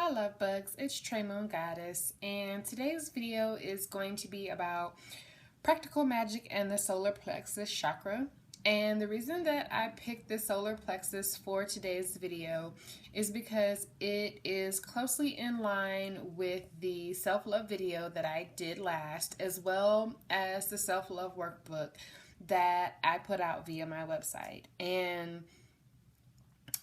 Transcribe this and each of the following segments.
Hi love bugs, it's Trey Moon Goddess, and today's video is going to be about practical magic and the solar plexus chakra. And the reason that I picked the solar plexus for today's video is because it is closely in line with the self-love video that I did last, as well as the self-love workbook that I put out via my website. And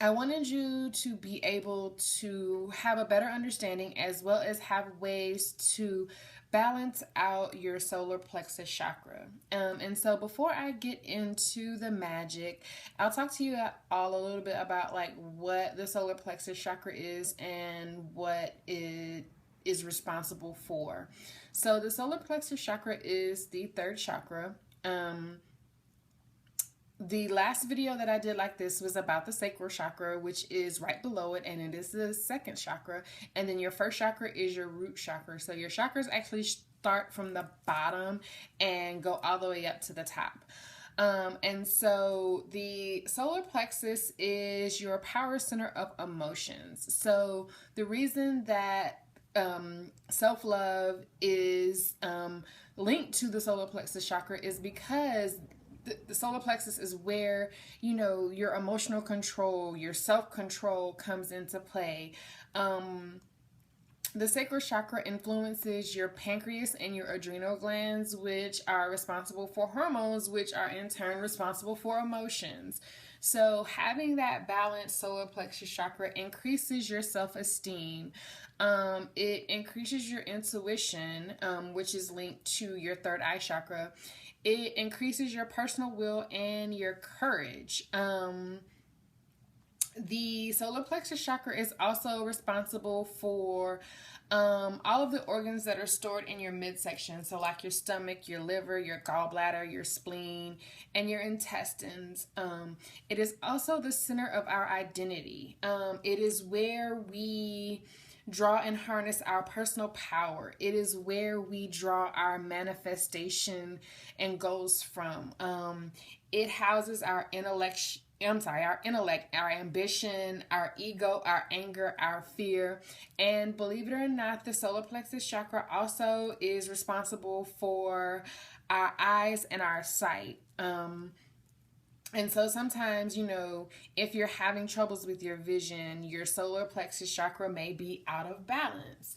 I wanted you to be able to have a better understanding, as well as have ways to balance out your solar plexus chakra. And so before I get into the magic, I'll talk to you all a little bit about like what the solar plexus chakra is and what it is responsible for. So the solar plexus chakra is the third chakra. The last video that I did like this was about the sacral chakra, which is right below it, and it is the second chakra. And then your first chakra is your root chakra. So your chakras actually start from the bottom and go all the way up to the top. And so the solar plexus is your power center of emotions. So the reason that self-love is linked to the solar plexus chakra is because the solar plexus is where, you know, your emotional control, your self-control comes into play. The sacral chakra influences your pancreas and your adrenal glands, which are responsible for hormones, which are in turn responsible for emotions. So having that balanced solar plexus chakra increases your self-esteem. It increases your intuition, which is linked to your third eye chakra. It increases your personal will and your courage. The solar plexus chakra is also responsible for all of the organs that are stored in your midsection. So like your stomach, your liver, your gallbladder, your spleen, and your intestines. It is also the center of our identity. It is where we draw and harness our personal power. It is where we draw our manifestation and goals from. It houses our intellect, our ambition, our ego, our anger, our fear. And believe it or not, the solar plexus chakra also is responsible for our eyes and our sight. And so sometimes, you know, if you're having troubles with your vision, your solar plexus chakra may be out of balance.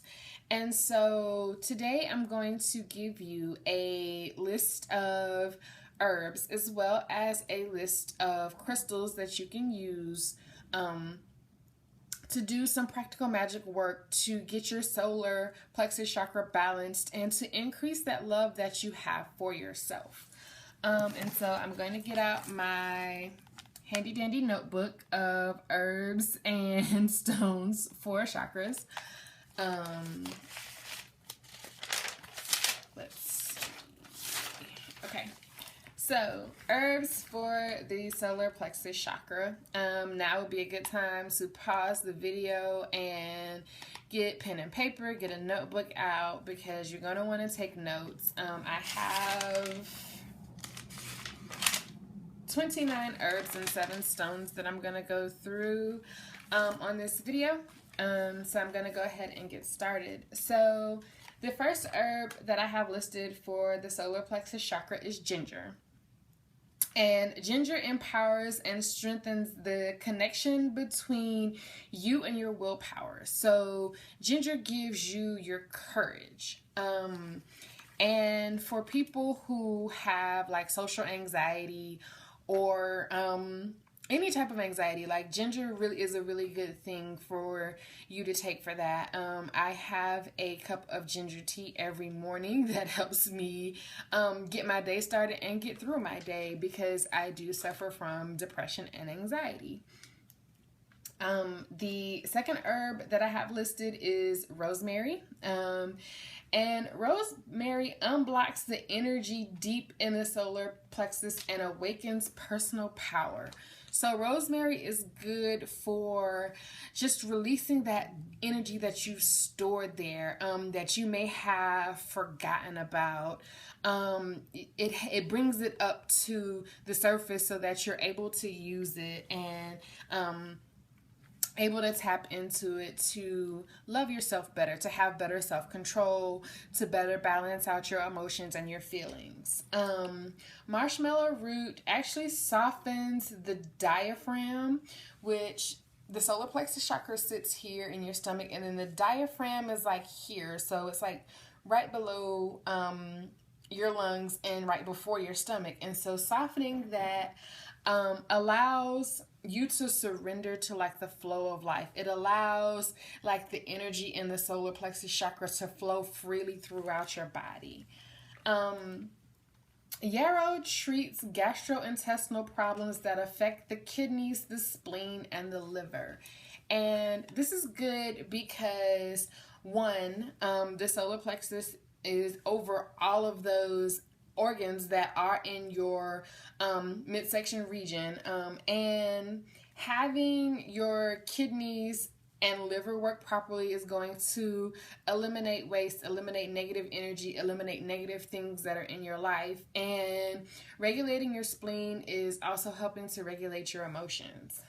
And so today I'm going to give you a list of herbs as well as a list of crystals that you can use to do some practical magic work to get your solar plexus chakra balanced and to increase that love that you have for yourself. And so I'm going to get out my handy dandy notebook of herbs and stones for chakras. Let's see. Okay. So herbs for the solar plexus chakra. Now would be a good time to pause the video and get pen and paper, get a notebook out because you're going to want to take notes. I have 29 herbs and 7 stones that I'm going to go through on this video. So I'm going to go ahead and get started. So the first herb that I have listed for the solar plexus chakra is ginger. And ginger empowers and strengthens the connection between you and your willpower. So ginger gives you your courage. And for people who have like social anxiety or any type of anxiety, like ginger really is a really good thing for you to take for that. I have a cup of ginger tea every morning that helps me get my day started and get through my day because I do suffer from depression and anxiety. The second herb that I have listed is rosemary. And rosemary unblocks the energy deep in the solar plexus and awakens personal power. So rosemary is good for just releasing that energy that you've stored there, that you may have forgotten about. It brings it up to the surface so that you're able to use it and able to tap into it to love yourself better, to have better self-control, to better balance out your emotions and your feelings. Marshmallow root actually softens the diaphragm, which the solar plexus chakra sits here in your stomach, and then the diaphragm is like here. So it's like right below your lungs and right before your stomach. And so softening that allows you to surrender to like the flow of life. It allows like the energy in the solar plexus chakra to flow freely throughout your body. Yarrow treats gastrointestinal problems that affect the kidneys, the spleen, and the liver. And this is good because one, the solar plexus is over all of those organs that are in your midsection region, and having your kidneys and liver work properly is going to eliminate waste, eliminate negative energy, eliminate negative things that are in your life. And regulating your spleen is also helping to regulate your emotions.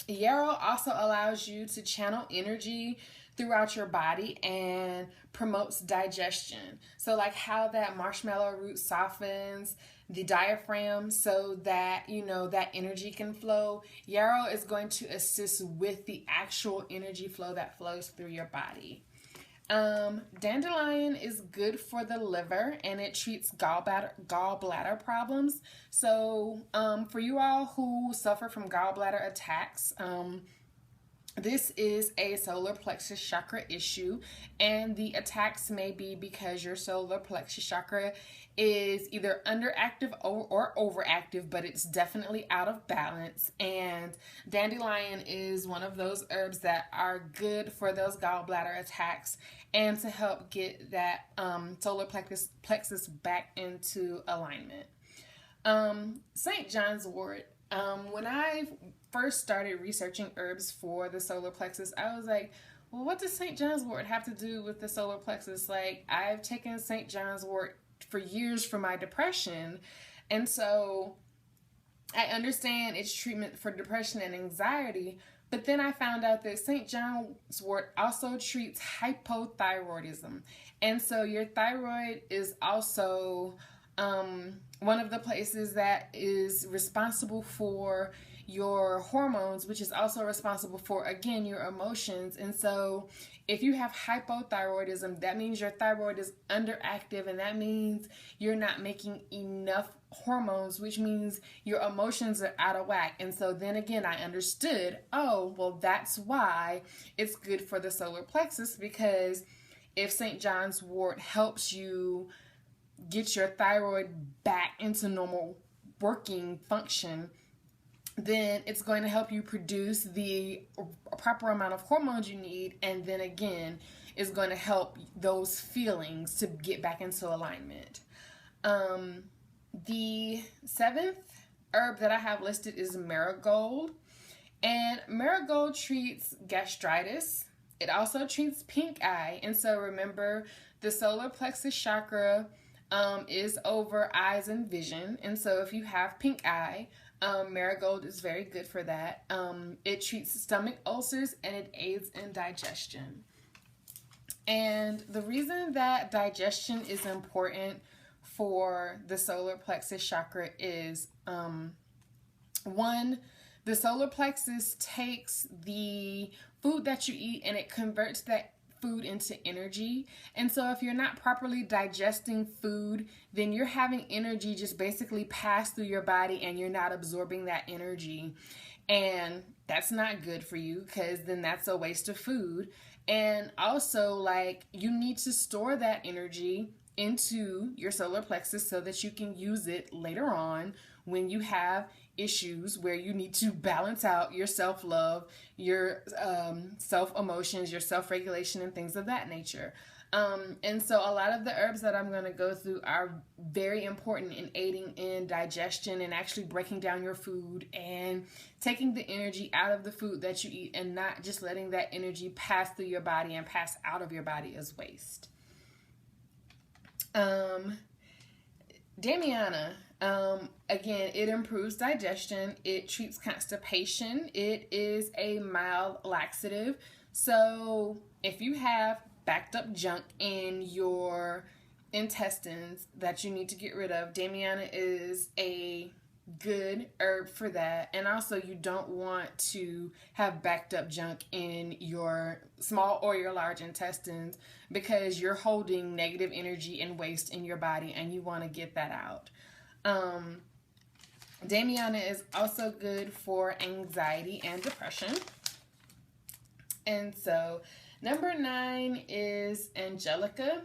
Yarrow also allows you to channel energy throughout your body and promotes digestion. So like how that marshmallow root softens the diaphragm so that, you know, that energy can flow, Yarrow is going to assist with the actual energy flow that flows through your body. Dandelion is good for the liver, and it treats gallbladder problems. So for you all who suffer from gallbladder attacks, this is a solar plexus chakra issue, and the attacks may be because your solar plexus chakra is either underactive or overactive, but it's definitely out of balance. And dandelion is one of those herbs that are good for those gallbladder attacks and to help get that solar plexus back into alignment. St. John's wort. When I first started researching herbs for the solar plexus, I was like, well, what does St. John's wort have to do with the solar plexus? Like, I've taken St. John's wort for years for my depression, and so I understand its treatment for depression and anxiety, but then I found out that St. John's wort also treats hypothyroidism, and so your thyroid is also one of the places that is responsible for your hormones, which is also responsible for, again, your emotions. And so if you have hypothyroidism, that means your thyroid is underactive, and that means you're not making enough hormones, which means your emotions are out of whack. And so then again, I understood, oh, well, that's why it's good for the solar plexus, because if St. John's wort helps you get your thyroid back into normal working function, then it's going to help you produce the proper amount of hormones you need, and then again, is going to help those feelings to get back into alignment. The seventh herb that I have listed is Marigold, and Marigold treats gastritis. It also treats pink eye, and so remember, the solar plexus chakra is over eyes and vision, and so if you have pink eye, Marigold is very good for that. It treats stomach ulcers, and it aids in digestion. And the reason that digestion is important for the solar plexus chakra is, one, the solar plexus takes the food that you eat and it converts that food into energy. And so if you're not properly digesting food, then you're having energy just basically pass through your body and you're not absorbing that energy. And that's not good for you, because then that's a waste of food. And also, like, you need to store that energy into your solar plexus so that you can use it later on when you have issues where you need to balance out your self-love, your self-emotions, your self-regulation, and things of that nature. And so a lot of the herbs that I'm going to go through are very important in aiding in digestion and actually breaking down your food and taking the energy out of the food that you eat, and not just letting that energy pass through your body and pass out of your body as waste. Damiana. Again, it improves digestion. It treats constipation. It is a mild laxative. So if you have backed up junk in your intestines that you need to get rid of, Damiana is a good herb for that. And also, you don't want to have backed up junk in your small or your large intestines because you're holding negative energy and waste in your body, and you want to get that out. Damiana is also good for anxiety and depression. And so number 9 is Angelica.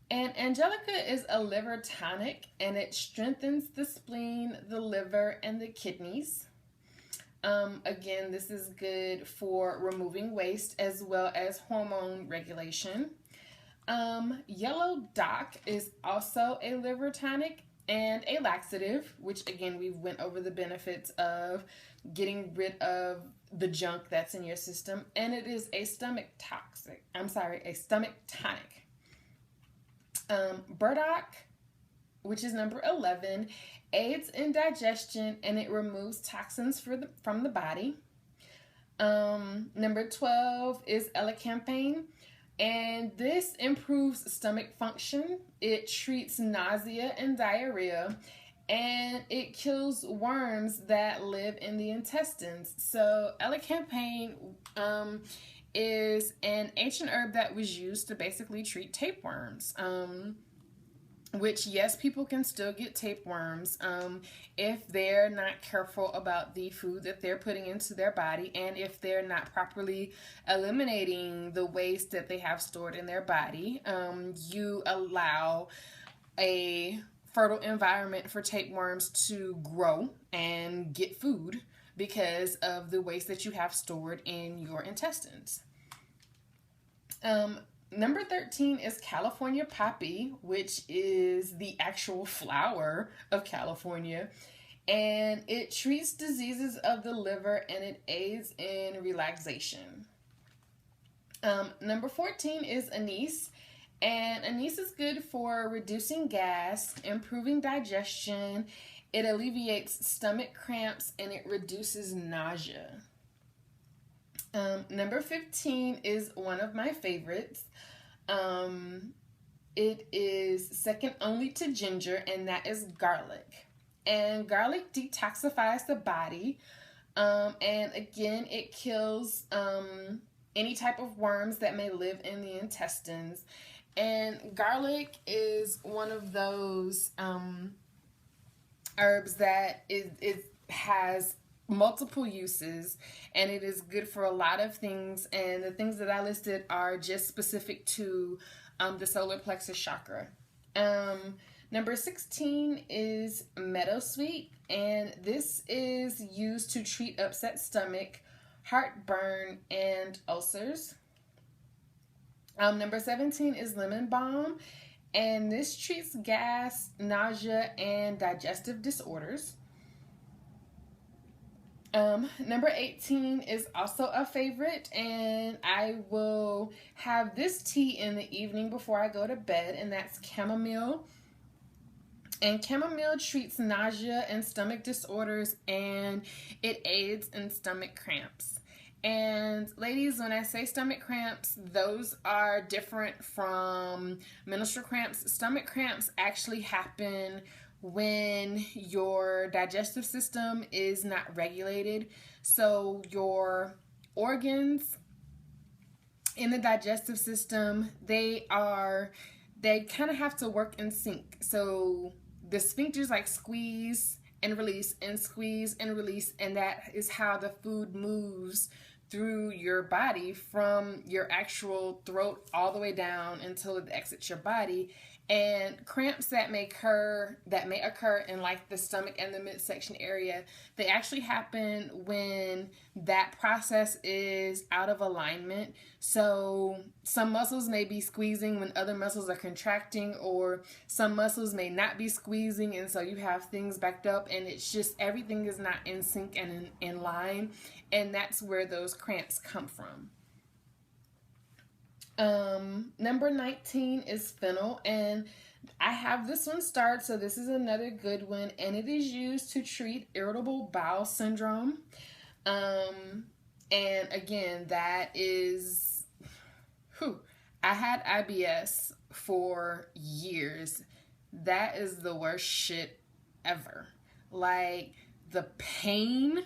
And Angelica is a liver tonic, and it strengthens the spleen, the liver, and the kidneys. Again, this is good for removing waste as well as hormone regulation. Yellow dock is also a liver tonic and a laxative, which again, we went over the benefits of getting rid of the junk that's in your system. And it is a stomach tonic. Burdock, which is number 11, aids in digestion, and it removes toxins from the body. Number 12 is elecampane, and this improves stomach function. It treats nausea and diarrhea, and it kills worms that live in the intestines. So elecampane is an ancient herb that was used to basically treat tapeworms. Which, yes, people can still get tapeworms if they're not careful about the food that they're putting into their body, and if they're not properly eliminating the waste that they have stored in their body. You allow a fertile environment for tapeworms to grow and get food because of the waste that you have stored in your intestines. Number 13 is California poppy, which is the actual flower of California, and it treats diseases of the liver, and it aids in relaxation. Number 14 is anise, and anise is good for reducing gas, improving digestion, it alleviates stomach cramps, and it reduces nausea. Number 15 is one of my favorites. It is second only to ginger, and that is garlic. And garlic detoxifies the body. And again, it kills any type of worms that may live in the intestines. And garlic is one of those herbs that it has multiple uses, and it is good for a lot of things, and the things that I listed are just specific to the solar plexus chakra. Number 16 is meadowsweet, and this is used to treat upset stomach, heartburn, and ulcers. Number 17 is lemon balm, and this treats gas, nausea, and digestive disorders. Number 18 is also a favorite, and I will have this tea in the evening before I go to bed, and that's chamomile. And chamomile treats nausea and stomach disorders, and it aids in stomach cramps. And ladies, when I say stomach cramps, those are different from menstrual cramps. Stomach cramps actually happen when your digestive system is not regulated. So your organs in the digestive system, they kind of have to work in sync. So the sphincters like squeeze and release and squeeze and release, and that is how the food moves through your body from your actual throat all the way down until it exits your body. And cramps that may occur in like the stomach and the midsection area, they actually happen when that process is out of alignment. So some muscles may be squeezing when other muscles are contracting, or some muscles may not be squeezing, and so you have things backed up, and it's just everything is not in sync and in line, and that's where those cramps come from. Number 19 is fennel, and I have this one starred, so this is another good one, and it is used to treat irritable bowel syndrome. And again, that is, I had IBS for years. That is the worst shit ever. Like, the pain,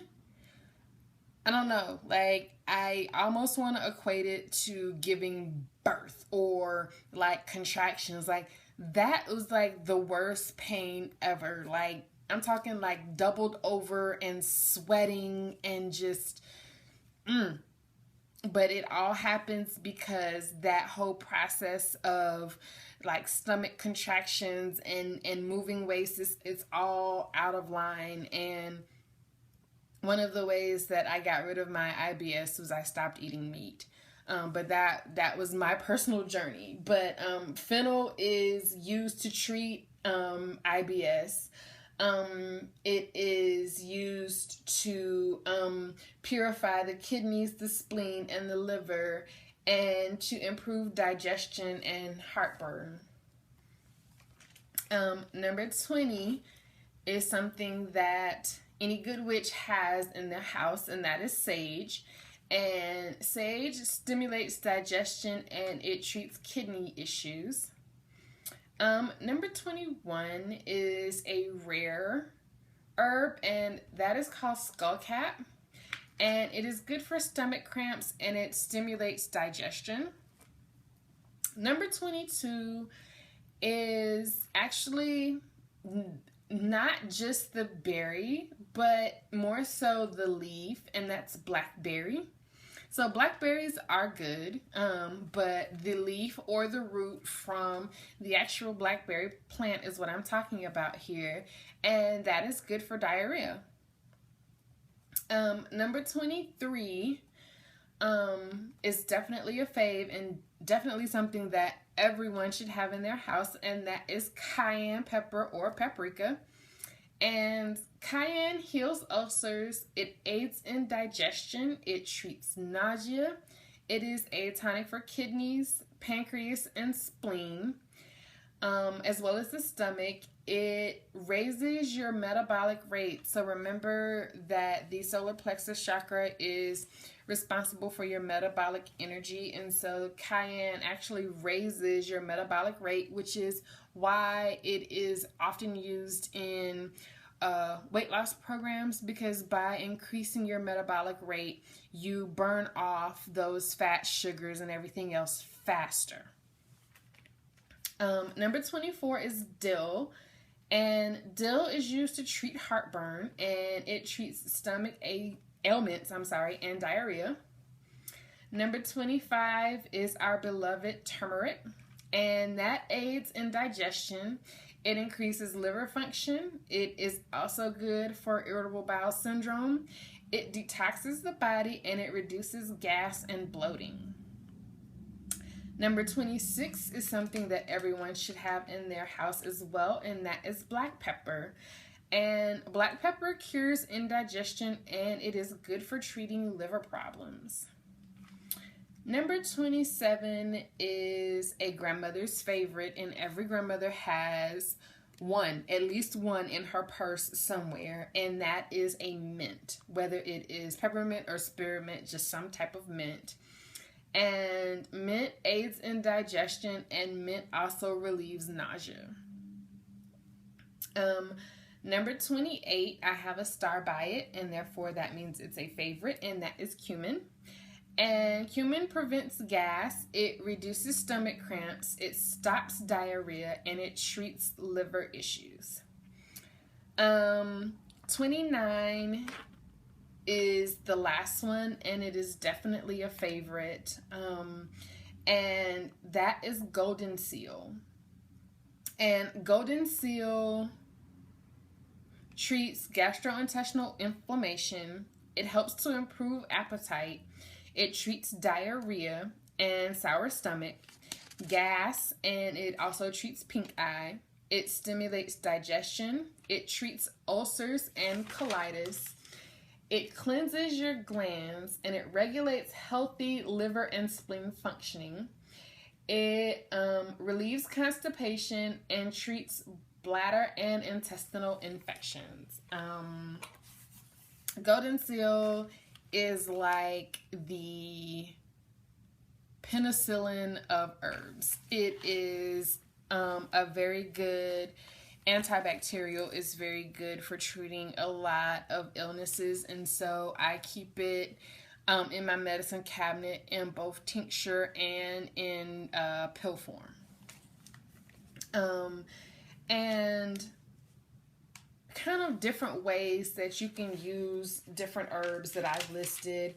I don't know, like, I almost want to equate it to giving birth or like contractions. Like, that was like the worst pain ever. Like, I'm talking like doubled over and sweating and just, But it all happens because that whole process of like stomach contractions and moving waist, it's all out of line. And one of the ways that I got rid of my IBS was I stopped eating meat. But that was my personal journey. But fennel is used to treat IBS. It is used to purify the kidneys, the spleen, and the liver, and to improve digestion and heartburn. Number 20 is something that any good witch has in their house, and that is sage. And sage stimulates digestion and it treats kidney issues. Number 21 is a rare herb, and that is called skullcap. And it is good for stomach cramps and it stimulates digestion. Number 22 is actually not just the berry, but more so the leaf, and that's blackberry. So blackberries are good, but the leaf or the root from the actual blackberry plant is what I'm talking about here, and that is good for diarrhea. Number 23 is definitely a fave and definitely something that everyone should have in their house, and that is cayenne pepper or paprika. And cayenne heals ulcers, it aids in digestion, it treats nausea, it is a tonic for kidneys, pancreas, and spleen, as well as the stomach. It raises your metabolic rate. So remember that the solar plexus chakra is responsible for your metabolic energy, and so cayenne actually raises your metabolic rate, which is why it is often used in weight loss programs, because by increasing your metabolic rate, you burn off those fat, sugars, and everything else faster. Number 24 is dill. And dill is used to treat heartburn, and it treats stomach ailments, and diarrhea. Number 25 is our beloved turmeric, and that aids in digestion. It increases liver function. It is also good for irritable bowel syndrome. It detoxes the body, and it reduces gas and bloating. Number 26 is something that everyone should have in their house as well, and that is black pepper. And black pepper cures indigestion, and it is good for treating liver problems. Number 27 is a grandmother's favorite, and every grandmother has at least one in her purse somewhere, and that is a mint. Whether it is peppermint or spearmint, just some type of mint. And mint aids in digestion, and mint also relieves nausea. Number 28, I have a star by it, and therefore that means it's a favorite, and that is cumin. And cumin prevents gas, it reduces stomach cramps, it stops diarrhea, and it treats liver issues. 29 is the last one, and it is definitely a favorite, and that is golden seal. And golden seal treats gastrointestinal inflammation, it helps to improve appetite, it treats diarrhea and sour stomach, gas, and it also treats pink eye. It stimulates digestion, it treats ulcers and colitis. It cleanses your glands, and it regulates healthy liver and spleen functioning. It relieves constipation and treats bladder and intestinal infections. Golden seal is like the penicillin of herbs. It is a very good antibacterial. It's very good for treating a lot of illnesses, and so I keep it in my medicine cabinet in both tincture and in pill form. And kind of different ways that you can use different herbs that I've listed.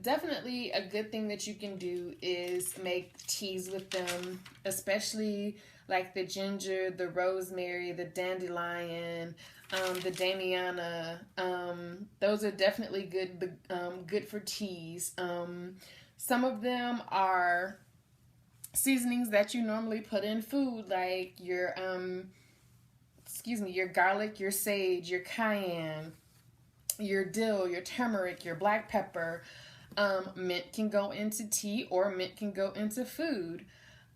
Definitely a good thing that you can do is make teas with them, especially like the ginger, the rosemary, the dandelion, the Damiana. Those are definitely good for teas. Some of them are seasonings that you normally put in food, like your your garlic, your sage, your cayenne, your dill, your turmeric, your black pepper. Mint can go into tea, or mint can go into food.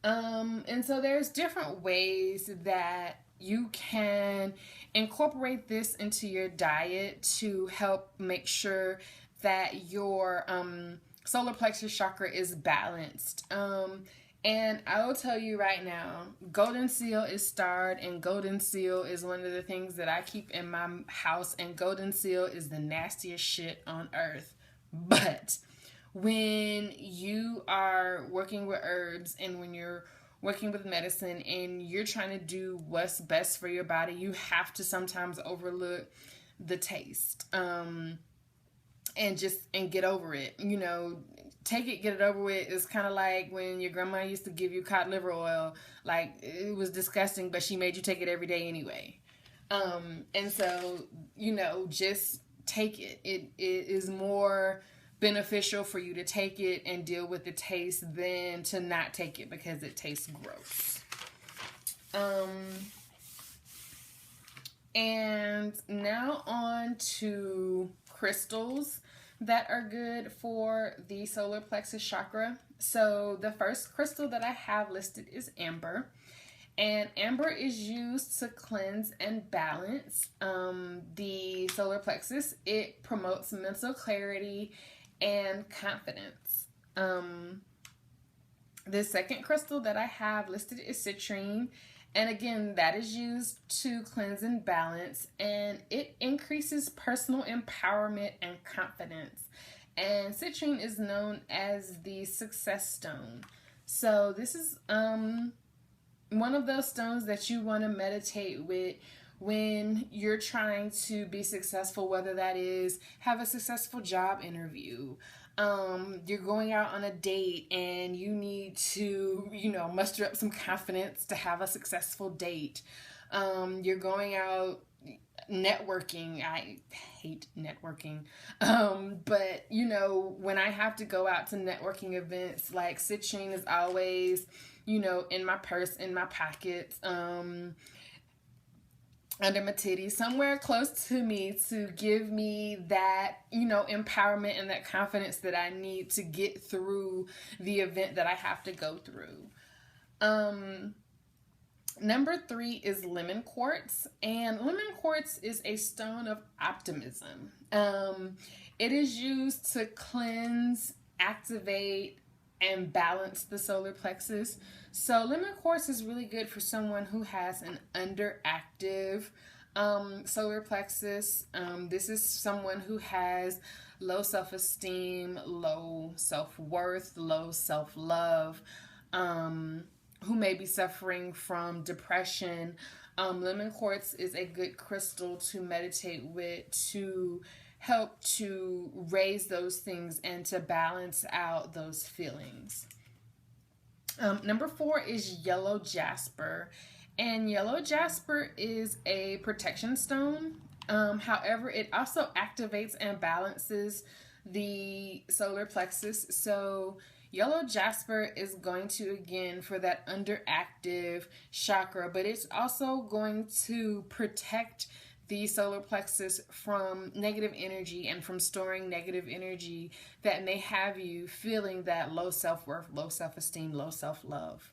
And so there's different ways that you can incorporate this into your diet to help make sure that your solar plexus chakra is balanced. And I will tell you right now, golden seal is starred, and golden seal is one of the things that I keep in my house, and golden seal is the nastiest shit on earth. But when you are working with herbs and when you're working with medicine and you're trying to do what's best for your body, you have to sometimes overlook the taste and get over it. You know, take it, get it over with. It's kind of like when your grandma used to give you cod liver oil. Like, it was disgusting, but she made you take it every day anyway. And so, you know, just take it. It is more beneficial for you to take it and deal with the taste than to not take it because it tastes gross. And now on to crystals that are good for the solar plexus chakra. So the first crystal that I have listed is amber. And amber is used to cleanse and balance the solar plexus. It promotes mental clarity and confidence. The second crystal that I have listed is citrine. And again, that is used to cleanse and balance, and it increases personal empowerment and confidence. And citrine is known as the success stone. So this is one of those stones that you want to meditate with when you're trying to be successful, whether that is have a successful job interview, you're going out on a date and you need to, you know, muster up some confidence to have a successful date. You're going out networking. I hate networking. But you know, when I have to go out to networking events, like citrine is always, you know, in my purse, in my pockets, under my titties, somewhere close to me to give me that, you know, empowerment and that confidence that I need to get through the event that I have to go through. Number 3 is lemon quartz, and lemon quartz is a stone of optimism. It is used to cleanse, activate, and balance the solar plexus. So lemon quartz is really good for someone who has an underactive solar plexus. This is someone who has low self-esteem, low self-worth, low self-love, who may be suffering from depression. Lemon quartz is a good crystal to meditate with to help to raise those things and to balance out those feelings. Number 4 is yellow jasper. And yellow jasper is a protection stone. However, it also activates and balances the solar plexus. So yellow jasper is going to, again, for that underactive chakra, but it's also going to protect the solar plexus from negative energy and from storing negative energy that may have you feeling that low self-worth, low self-esteem, low self-love.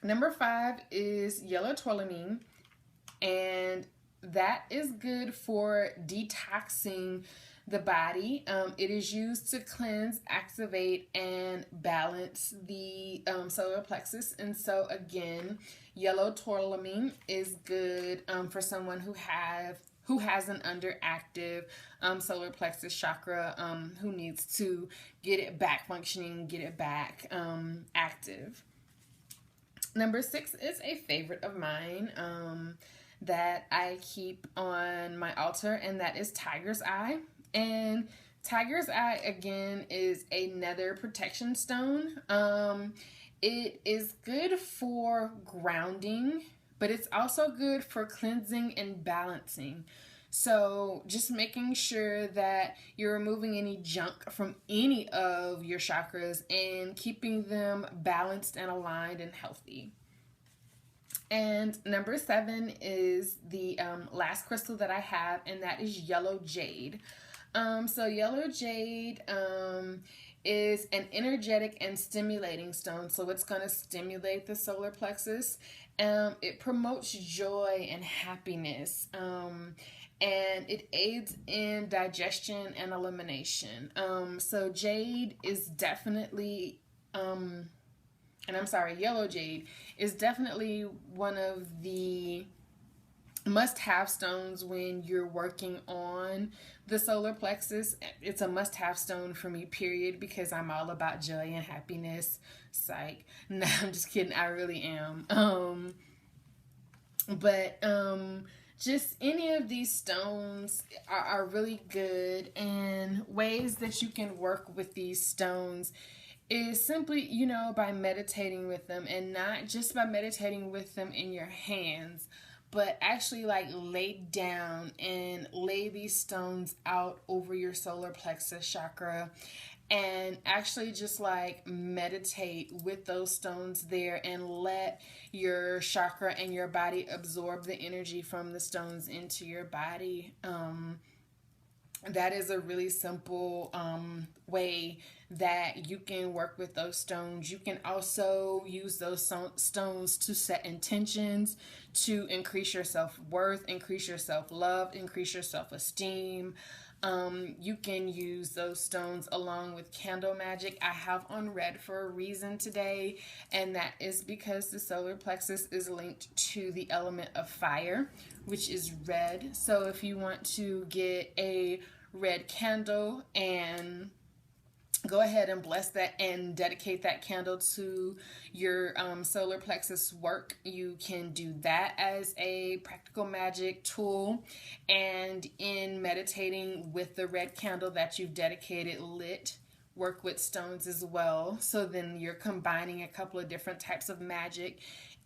Number 5 is yellow tourmaline, and that is good for detoxing the body. It is used to cleanse, activate, and balance the solar plexus. And so again, yellow tourmaline is good for someone who has an underactive solar plexus chakra, who needs to get it back functioning, get it back active. Number 6 is a favorite of mine that I keep on my altar, and that is tiger's eye. And tiger's eye, again, is a nether protection stone. It is good for grounding, but it's also good for cleansing and balancing. So just making sure that you're removing any junk from any of your chakras and keeping them balanced and aligned and healthy. And number 7 is the last crystal that I have, and that is yellow jade. So yellow jade is an energetic and stimulating stone. So it's going to stimulate the solar plexus. It promotes joy and happiness. And it aids in digestion and elimination. So jade is definitely, yellow jade is definitely one of the must-have stones when you're working on the solar plexus. It's a must-have stone for me, period, because I'm all about joy and happiness. Psych. No, I'm just kidding. I really am. Just any of these stones are really good, and ways that you can work with these stones is simply, by meditating with them, and not just by meditating with them in your hands, but actually lay down and lay these stones out over your solar plexus chakra, and actually just meditate with those stones there, and let your chakra and your body absorb the energy from the stones into your body. That is a really simple way that you can work with those stones. You can also use those stones to set intentions, to increase your self-worth, increase your self-love, increase your self-esteem. You can use those stones along with candle magic. I have on red for a reason today, and that is because the solar plexus is linked to the element of fire, which is red. So if you want to get a red candle and go ahead and bless that and dedicate that candle to your solar plexus work, you can do that as a practical magic tool. And in meditating with the red candle that you've dedicated lit, work with stones as well. So then you're combining a couple of different types of magic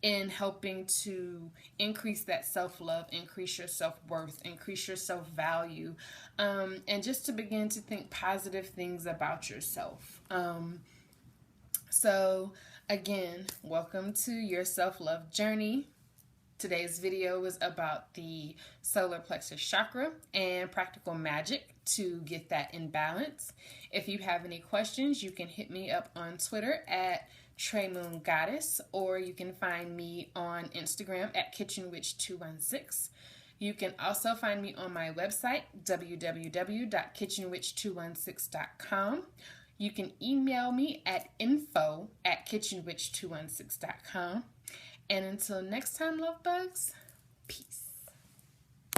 in helping to increase that self-love, increase your self-worth, increase your self-value, and just to begin to think positive things about yourself. So again, welcome to your self-love journey. Today's video was about the solar plexus chakra and practical magic to get that in balance. If you have any questions, you can hit me up on Twitter at TreyMoonGoddess, or you can find me on Instagram at KitchenWitch216. You can also find me on my website, www.kitchenwitch216.com. You can email me at info@kitchenwitch216.com. And until next time, love bugs, peace.